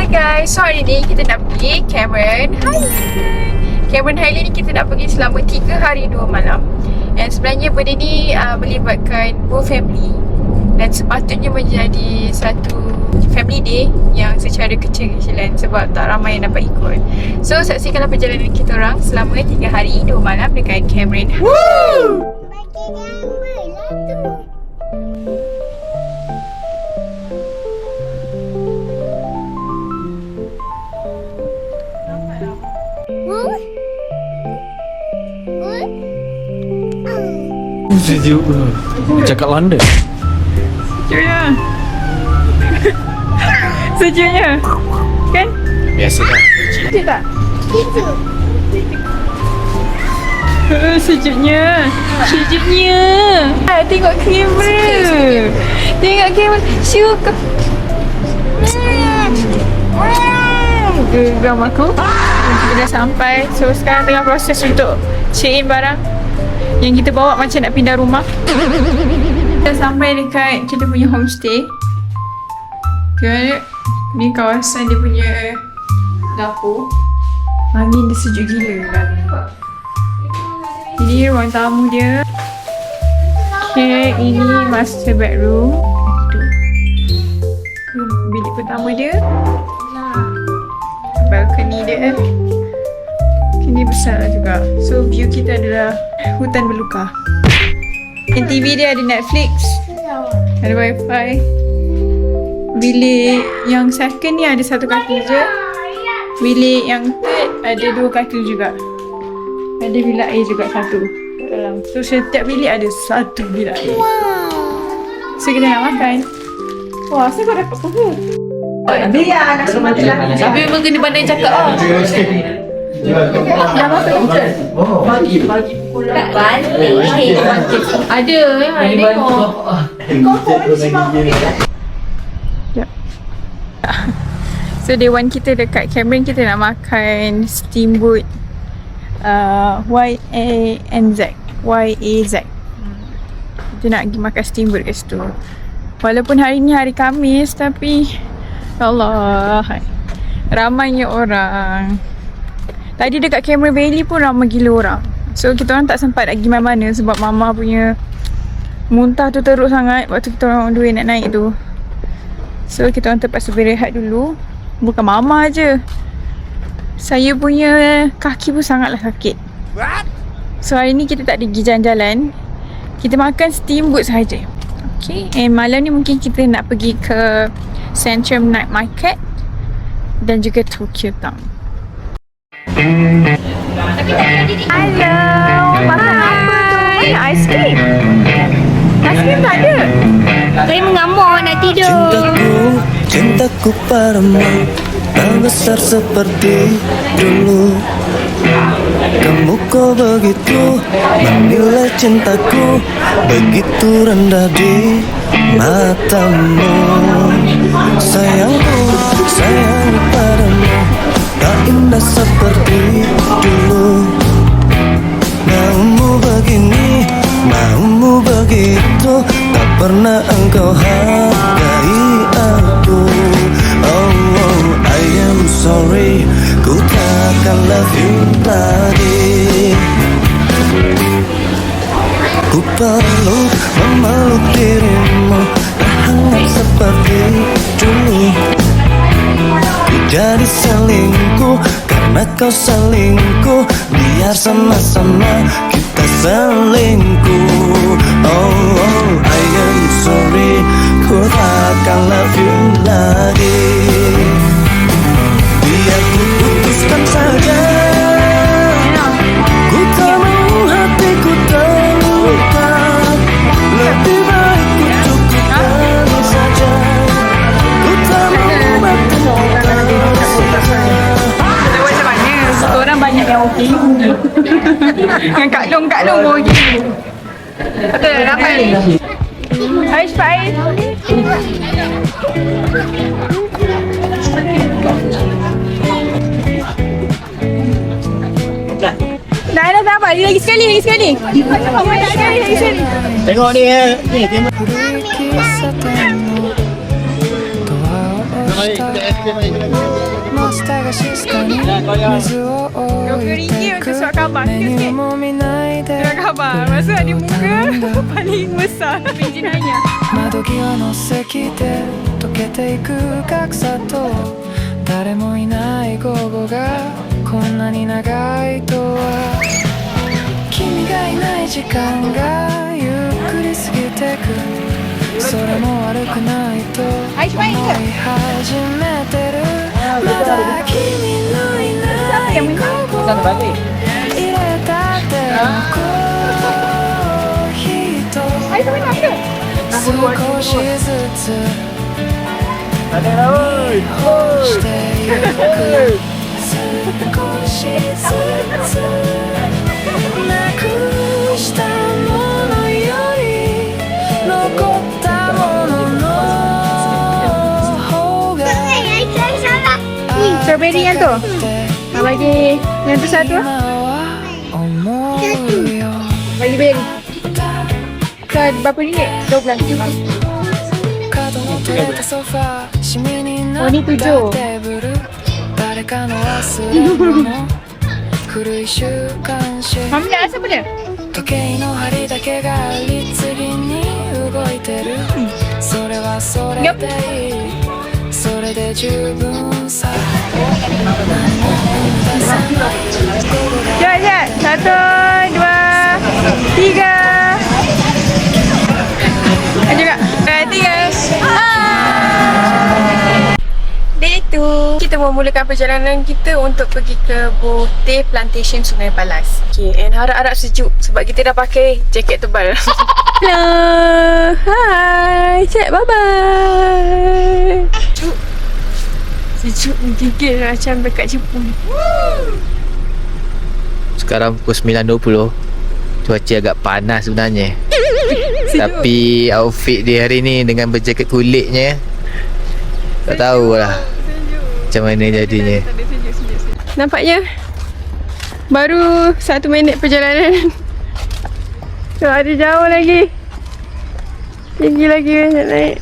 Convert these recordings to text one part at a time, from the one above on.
guys, so hari ni kita nak pergi Cameron Highland. Cameron Highland ni kita nak pergi selama 3 hari 2 malam. Dan sebenarnya benda ni melibatkan both family. Dan sepatutnya menjadi satu family day yang secara kecil-kecilan sebab tak ramai yang dapat ikut. So saksikanlah perjalanan kita orang selama 3 hari 2 malam dekat Cameron Highland. Bagi gambar lah tu. Sejuk tu. Cakap London. Sejuknya. Sejuknya. Kan? Biasa kan. Sejuk tak? Itu. Sejuknya. Sejuknya. Tengok kamera. Tengok kamera. Syukur. Geram aku. Kita dah sampai. So sekarang tengah proses untuk check in barang yang kita bawa macam nak pindah rumah. Kita sampai dekat kita punya homestay. Okay. Ni kawasan dia punya dapur. Angin dia sejuk gila kan. Ini ruang tamu dia. Okay, ini master bedroom. Itu bilik pertama dia. Balcony dia. Ini besar juga. So view kita adalah hutan belukar. Dan TV dia ada Netflix, ada wifi. Bilik yang second ni ada satu katil je. Bilik yang third ada 2 katil juga. Ada bilik air juga satu dalam. So setiap bilik ada satu bilik air. So kita nak makan. Wah, saya kau dapat apa? Biar nak semua lelaki. Tapi memang kena pandai cakap lah. Dah makan kita? Pagi pukul 8. Ada tengok. So day 1 kita dekat Cameron, kita nak makan steamboat YAZ. Kita nak pergi makan steamboat kat situ. Walaupun hari ni hari Khamis, tapi Allah, ramainya orang. Tadi dekat Cameron Valley pun ramai gila orang. So kita orang tak sempat nak pergi mana-mana sebab mama punya muntah tu teruk sangat waktu kita orang on the way nak naik tu. So kita orang terpaksa berehat dulu. Bukan mama je, saya punya kaki pun sangatlah sakit. So hari ni kita tak ada pergi jalan-jalan. Kita makan steamboat sahaja. Okay, and malam ni mungkin kita nak pergi ke Centrum Night Market dan juga Tokyo Town. Hello, makan apa tu? Mana aiskrim? Aiskrim tak ada. Saya mengamuk nak tidur. Cintaku padamu tak besar seperti dulu. Kamu kok begitu menilai cintaku, begitu rendah di matamu. Sayangku, sayang padamu tak indah seperti dulu. Maumu begini, maumu begitu, tak pernah engkau hargai aku. Oh, oh, I am sorry, ku takkan love you lagi. Ku perlu memeluk dirimu, tak hangat seperti dulu. Ku jadi selingkuh karena kau selingkuh, biar sama-sama kita selingkuh. Oh, oh, I am sorry, ku takkan love you lagi. Biar ku putuskan saja, ku tak mau hatiku terluka. Lebih baik ku cukupkan saja, ku tak mau bertengkar saja. Macam mana? Orang banyak yang okey. Yang Kak Long pun okey. Betul tak? Dapat ni? Air cepat air. Dah sabar. Dia lagi sekali. Lagi sekali. Tengok ni ni tengok. マスターが静かに水を置いてく untuk surat khabar. メニュー Sikit-sikit. も見ないで Surat khabar. Masa ada muka paling besar perizinannya. 窓際の席で溶けていく格差と誰もいない午後がこんなに長いとは君がいない時間がゆっくり過ぎてくそれも悪くないと思い始めてるまだ君のいない午後入れたてのコーヒーと少しずつしてゆく少しずつなくしたものより残ったものの方が Strawberry yang tu. Bagi yang tu satu. 今は思うよ Bagi berry. So, berapa ringgit? 12. 角の取れたソファーシミになったIni 7. テーブル誰かの忘れ物古い週刊誌 Mami nak rasa apa dia? 時計の針だけが律儀に動いてるそれはそれでいいそれで十分さ Jom, jom. 1, 2, 3. Lanjut kak. 3. Day 2. Kita memulakan perjalanan kita untuk pergi ke Boteh Plantation Sungai Palas. Okay, and harap-harap sejuk sebab kita dah pakai jaket tebal. Hello. Hi. Cik, bye-bye. Sejuk menggigil macam dekat Jepun. Sekarang pukul 9.20. Cuaca agak panas sebenarnya. Tapi outfit dia hari ni dengan berjaket kulitnya, tak tahulah macam mana jadinya. Nampaknya baru 1 minit perjalanan. So ada jauh lagi. Tinggi lagi nak naik.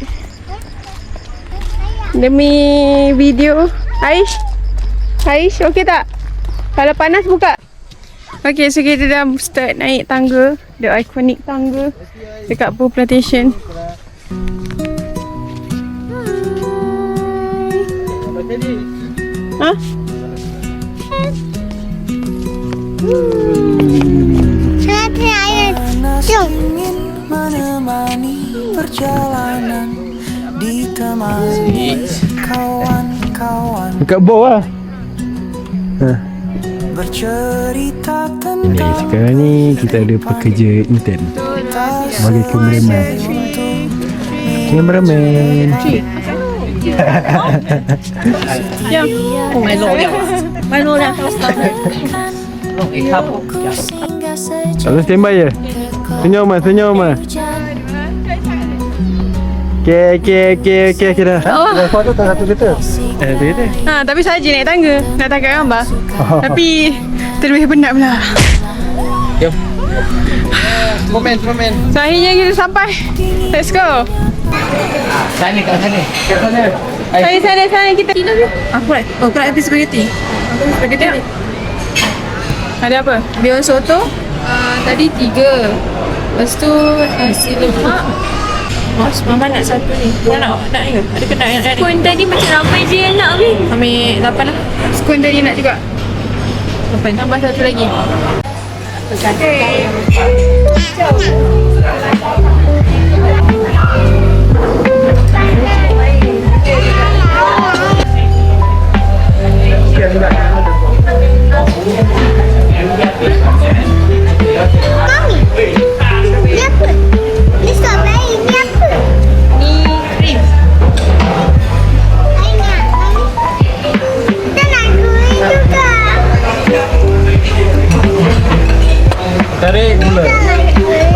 Demi video. Aish, okey tak? Kalau panas buka. Okay, so kita dah start naik tangga. The iconic tangga dekat Boteh Plantation. Ha? Panas ingin menemani perjalanan ditemani kawan-kawan Dekat bawah lah. bercerita Ni tentang sekarang ni kita ada pekerja intern sebagai cameraman. Jom. Kalau standby je. Senyum ah. Okay dah. Foto tak satu kereta. Ha, tapi saja naik tangga. Nak tangkap gambar. Tapi terlebih penat pula. Jom. Moment. So akhirnya kita sampai. Let's go. Sana kat sana. Sana kita. Aku nak habis spaghetti. Spaghetti. Ada apa? Bihun soto. Tadi 3. Lepas tu nasi lemak. Mama nak satu ni. Nak ke? Ada kena yang ni. Pun tadi macam ramai je yang nak ni. Ambil 8 lah. Skun tadi nak juga. 8. Tambah satu lagi. Okay. Mami, ni apa? Ni strawberry, ni apa? Ni krim. Ayah, kita nak kuih juga. Tarik mula. Kita nak kuih.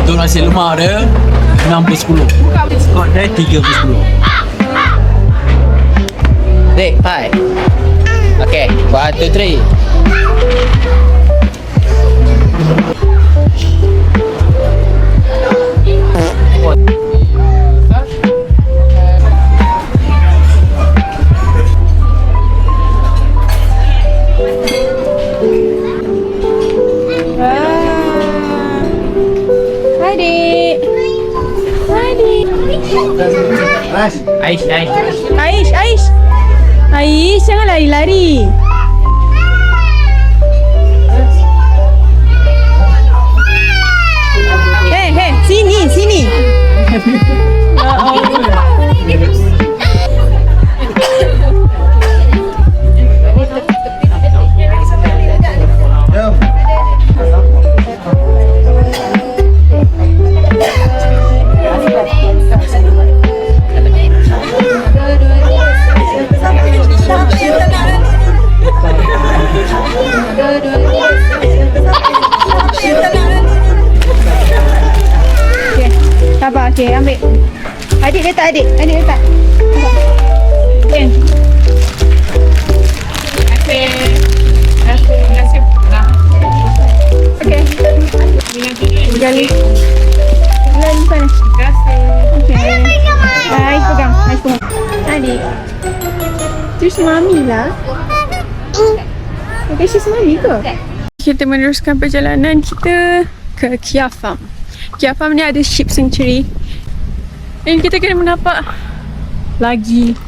Untuk nasi lemak dia 6 per 10. Buka Kodai 30. Dek, hai. Okay, 1, 2, 3. Hai, Dek. Hai, Dek. Aish. Aish. Aish, jangan lari-lari. Hei, sini. Ya Allah. Okey, sabar. Okey, ambil. Adik letak. Okey. Terima kasih. Okey. Gali. Bulan sana. Terima kasih. Okey. Hai, pegang. Adik. Terus mami lah. Okay, she's mami ke? Kita meneruskan perjalanan kita ke Kia Farm. Kia Farm ni ada sheep sanctuary. Dan kita kena menapak lagi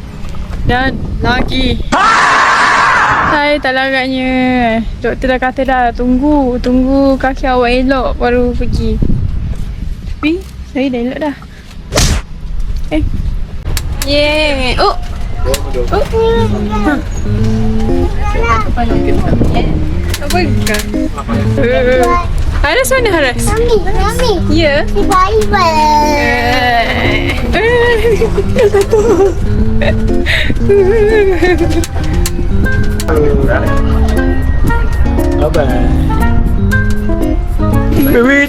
dan lagi. Hai, tak laratnya. Doktor dah kata dah tunggu kaki awak elok baru pergi. Tapi saya dah elok dah. Yeah. Oh. Apa kan? Haras mana Haras? Mami. Ya. Bye-bye. Wait.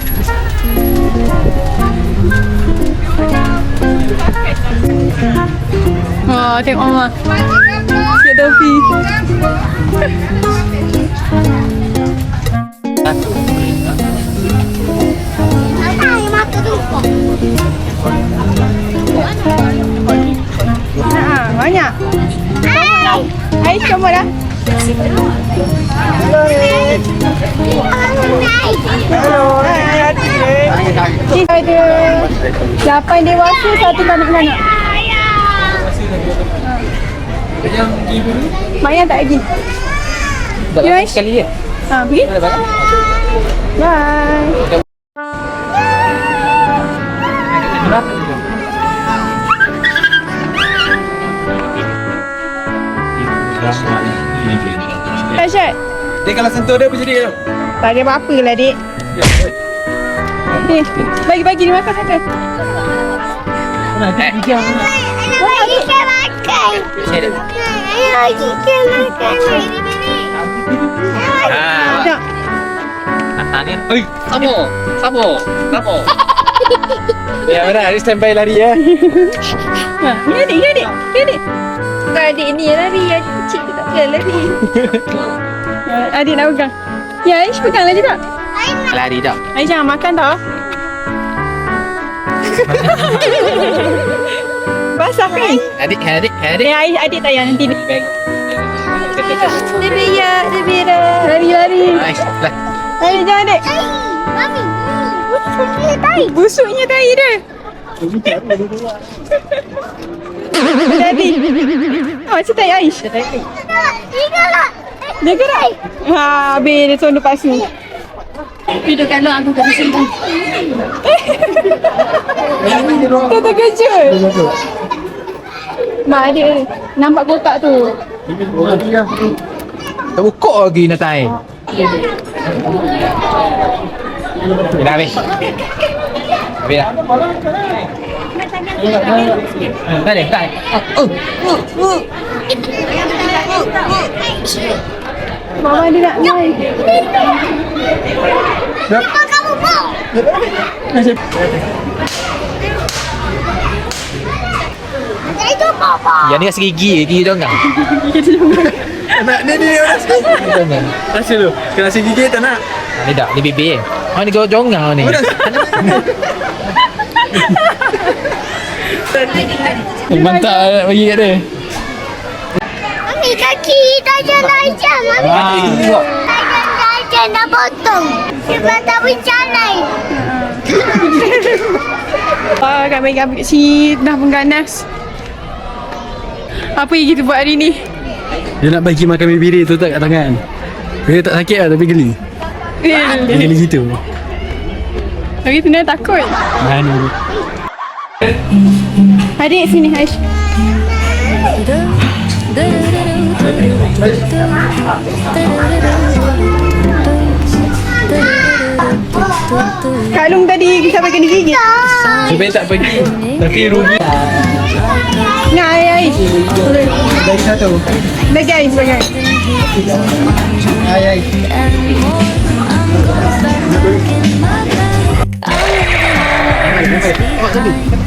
Oh, tengok mama. Cik Dofi. Banyak. Aish, kamu dah? Ada 8 dewasa, 1 kanak-kanak. Mak Yan tak pergi. Ya, Aish? Sekali je. Pergi? Bye. Aisyad, Dia kalau sentuh dia apa jadi? tak ada apa-apa lah, Dik. Ni, bagi dia makan satu. Lagi kita makan. Lagi kita makan. Tak. Tanya. Oi, Samo. Ya benar, dia standby lari ya. Ni adik. Bukan adik ni yang lari, adik kecil tu tak boleh lari. Adik nak pegang. Ya, Aish pegang lagi tak? lari tak? Aish jangan makan tau. Basah kan? Adik. Adik tak payah nanti ni. Bag. Dia berak. Lari. Aish, lah. Adik jangan adik. Mami. Busuknya tahi dia. Tadi. Macam tahi Aish. Dia gerak. Habis dia tunduk pasu. Duduk kat luar aku tak bisa. Dia terkejut. Mak dia nampak kotak tu. Tak buka lagi nak tai. Dah habis. Habis dah. Tak ada. Mama dia nak main. Kamu mau? Itu papa. Yang ni kasi gigi, gigi donggang. Nak ni orang Donggang. rasa tu. Kena rasa gigit tak nak. Ni tak, ni bibir. Ni donggang ni. Mantap bagi kat dia. Mami kaki tajam-tajam. Mami tajam-tajam dah potong. Sebab tak berjalan. Kami ambil si dah mengganas. Apa yang kita buat hari ni? Dia nak bagi makan bibir tu tak kat tangan. Dia tak sakit lah tapi geli. Dia geli gitu. Lagi tu nak takut. Mana ni? Adik sini Aish. Kak Long tadi kita pakai gigi. Sebenarnya tak pergi. Tapi rugi. Ni Aish. Bagi satu. Bagi Aish, bagi Aish. Ayai.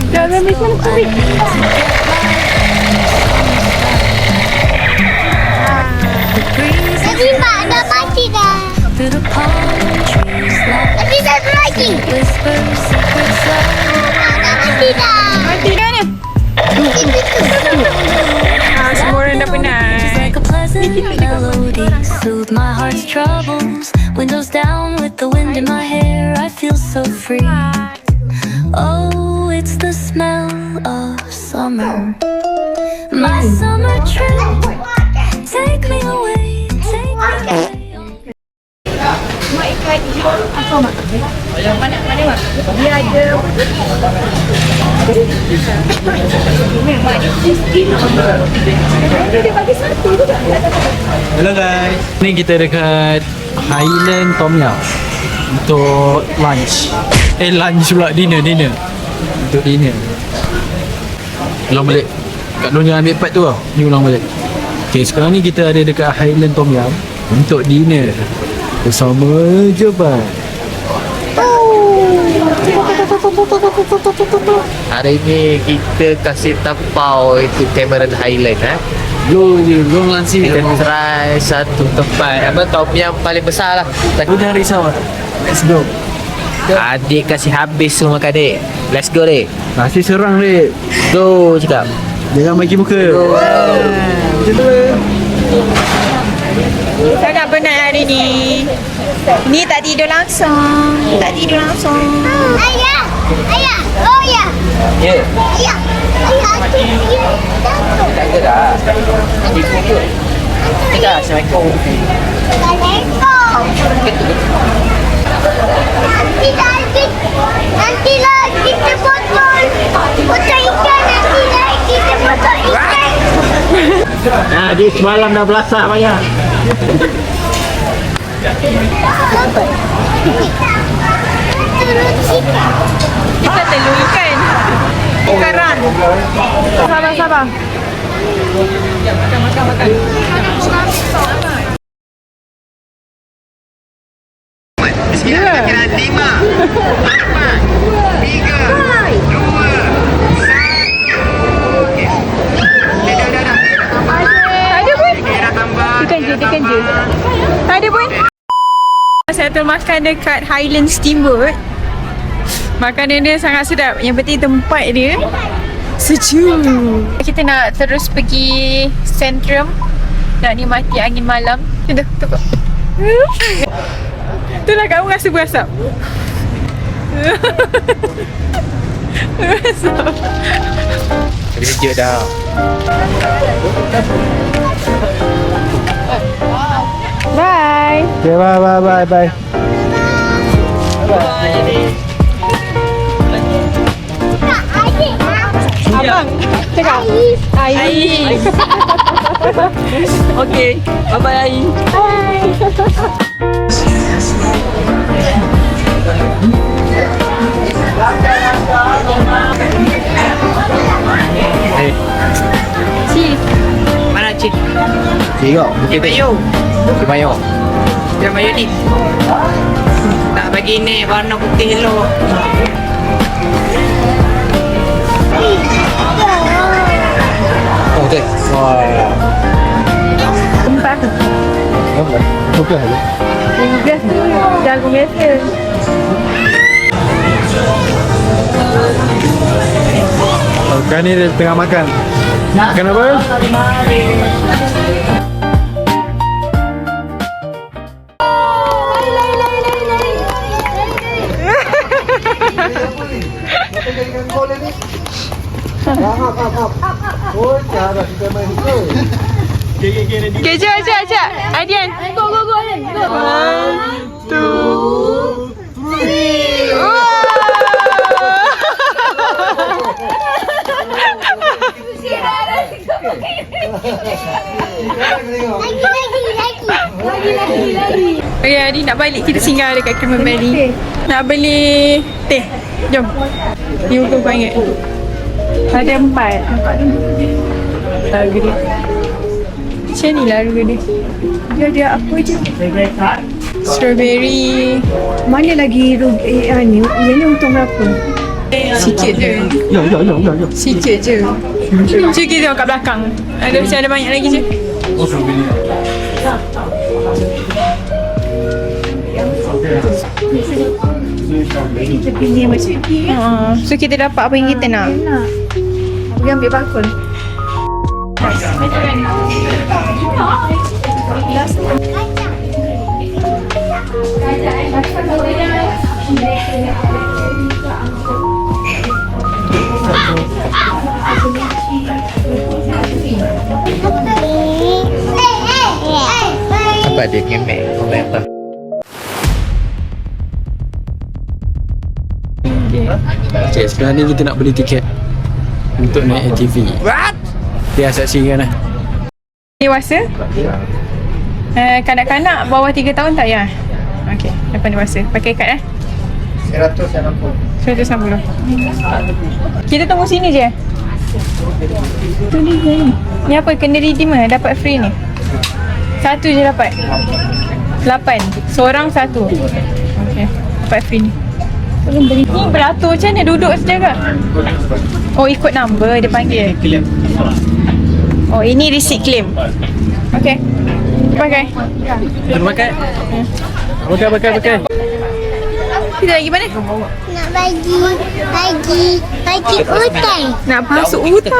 Jangan ambil sana. Tapi mak dah mati dah. Tapi satu lagi. Mak dah mati dah. Mati dah ni. Semua orang dah penat. like a pleasant melody, soothe my heart's troubles. Windows down with the wind in my hair, I feel so free. Oh, it's the smell of summer, my summer trip. Take me away, take me away. Hello guys. Ni kita dekat Highland Tom Yum untuk lunch. Lunch pula, dinner. Untuk dinner. Ulang balik. Kak Don jangan ambil part tu tau. Ni ulang balik. Okay, sekarang ni kita ada dekat Highland Tom Yum untuk dinner bersama Jebat. Hari ni kita kasih tapau itu Cameron Highland Go je, long lansir. Kita try satu tempat top yang paling besar lah. Kau jangan risau lah. Let's go. Adik kasih habis semua makan adik. Let's go dek. Nasi serang dek. Go cakap. Jangan bagi muka. Macam tu lah. Sangat penat hari ni. Ni tak tidur langsung. Ayah. Oh ya. Ya. Ayah. Tak ada dah. Tidak, Assalamualaikum. Nanti lah kita potong ikan. Nanti lah kita potong ikan. Nah, dia semalam dah belasah banyak. Kita telur ikan. Sekarang. Sabar. Makan. Tekan je. Tak ada pun. Saya makan dekat Highland Steamboat. Makanan dia sangat sedap. Yang penting tempat dia sejuk. Kita nak terus pergi Centrum nak nikmati angin malam. Tengok. Itulah kamu rasa berasap. Berasap. Jadi sejuk dah. Bye. Okay, bye. Abang, cakap. Ais. Okay, bye Ai. Cheese. Mana cik? Tengok. Dia mayo. Mayo. Dia mayo ni. Tak bagi ni warna putih elok. 15 je. 15 tu jagung biasa. Sekarang ni dia tengah makan. Makan apa? Okay, jap. Adian. Go, Adian. Go. 1, 2, 3. Lagi. Okay, Adi nak balik. Kita singgah dekat Creamery Valley. Nak beli teh. Jom. Ni untuk kau ingat. Ada 4. Lagu dia. Macam ni lah harga dia. Dia ada apa je? Strawberry. Mana lagi ni? Yang ni untung berapa? Sikit je. Ya. Sikit je. Cuba kita tengok kat belakang. Ada macam ada banyak lagi je. Oh, strawberry. Kita pilih macam ni. So kita dapat apa yang kita nak. Dia ambil bakul. Apa dia ngemek? Ngemek apa? Okay, sekarang ni kita nak beli tiket untuk naik ATV. What? Dia saksikan lah. Dewasa? Kanak-kanak bawah 3 tahun tak ya? Okey, lepas dewasa. Pakai kad 160. Kita tunggu sini je. Tu ni je ni. Ni apa? Kena redeem lah. Dapat free ni. Satu je dapat. 8. Seorang satu. Okey. Dapat free ni. Ni beratur macam mana? Duduk saja ke? Oh, ikut number dia panggil. Oh, ini receipt claim. Okey. Pakai. Pakai. Pakai. Kita lagi mana? Nak bagi hutang. Nak masuk hutang.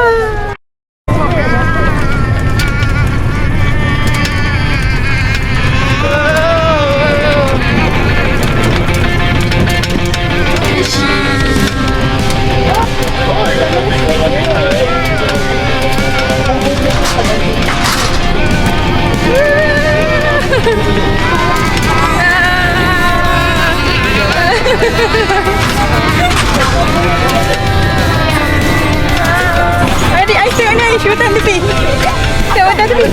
Adik, I tengok ni, syutan tepi. Tengok tepi.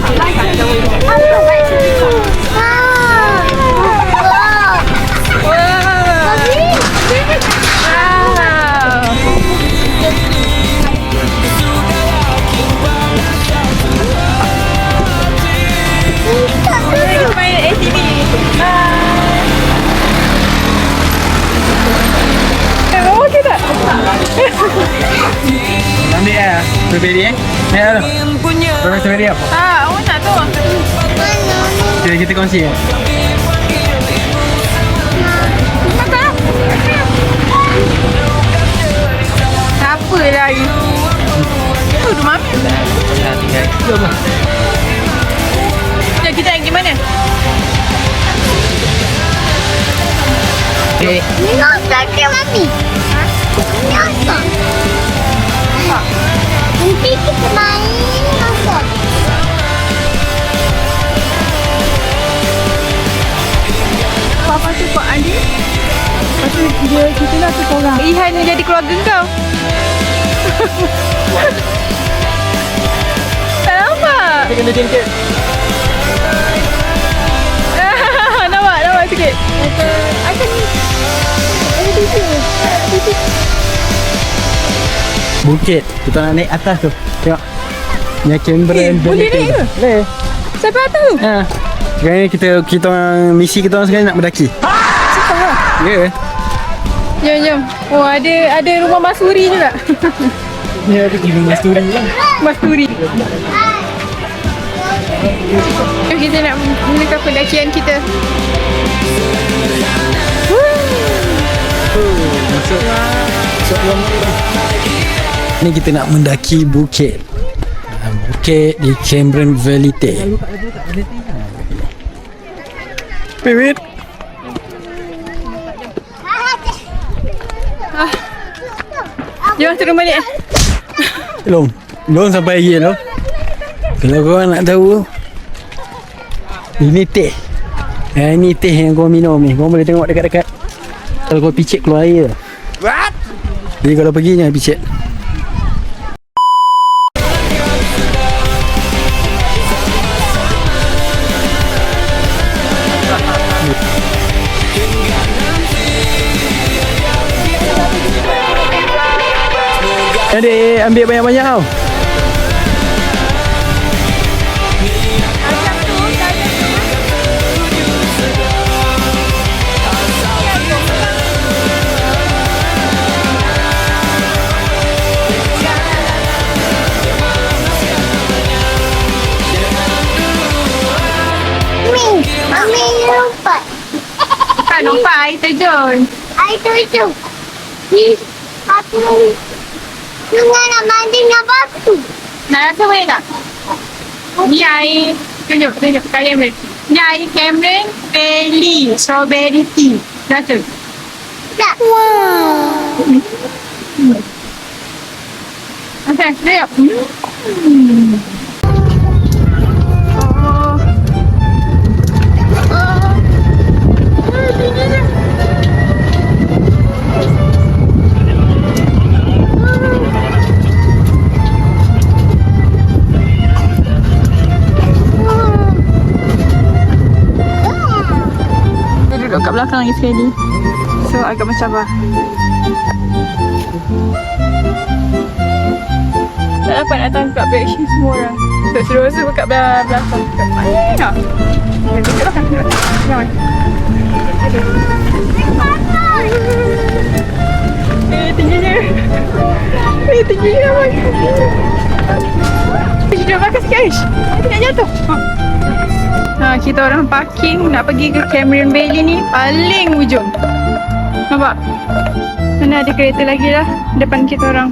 Main ATV. Okey tak? Ambil lah. Strawberry Naik lah. Strawberry strawberry apa? Awak nak tu. Kita kongsi ya. Makan. Apa lagi? Tu rumah Mami. Jom lah. Jom kita pergi mana? Ni apa ke Mami? Ni apa? Nanti kita main apa? Papa tu Pak Adi. Lepas tu kita lah tu korang. Ihan ni jadi keluarga kau. Tak nampak. Kita kena jengket. Nampak sikit. Akan Bukit. Kita nak naik atas tu. Tengok. Yang Cameron. boleh naik ke? Boleh. Sampai atas tu. Ha. Sekarang ni kita orang misi kita orang sekarang nak mendaki. Ya. Jom. Oh, ada rumah Masuri juga. Ni ada pergi rumah story lah. Masuri. Kita nak mulakan pendakian kita. Ni kita nak mendaki bukit. Bukit di Cameron Valley. Pivot. Jom turun balik. Belum sampai lagi tu. Kalau korang nak tahu, ini teh. Ini teh yang korang minum ni. Korang boleh tengok dekat-dekat. Kalau korang picit keluar air. What? Jadi kalau pergi jangan picit. Adik, ambil banyak-banyak tau. Mami lompat. Bukan lompat, air terjun. Air terjun. Batu. Dengar nak mandi dengan batu. Nak rasa boleh tak? Ni air. Tunjuk kalian boleh. Ni air Cameron Valley Strawberry Tea. Rasa. Tak. Wow. Okay, siap. Duduk kat belakang lagi sekali. So agak macam apa? Tak dapat nak tangkap reaction semua orang. So suruh kat belakang. Kat mana? Duduk belakang. Jangan. Tingginya. Tingginya. Duduk belakang sikit Aish. Nanti nak jatuh. Kita orang parking nak pergi ke Cameron Valley ni paling ujung. Nampak? Mana ada kereta lagi lah depan kita orang.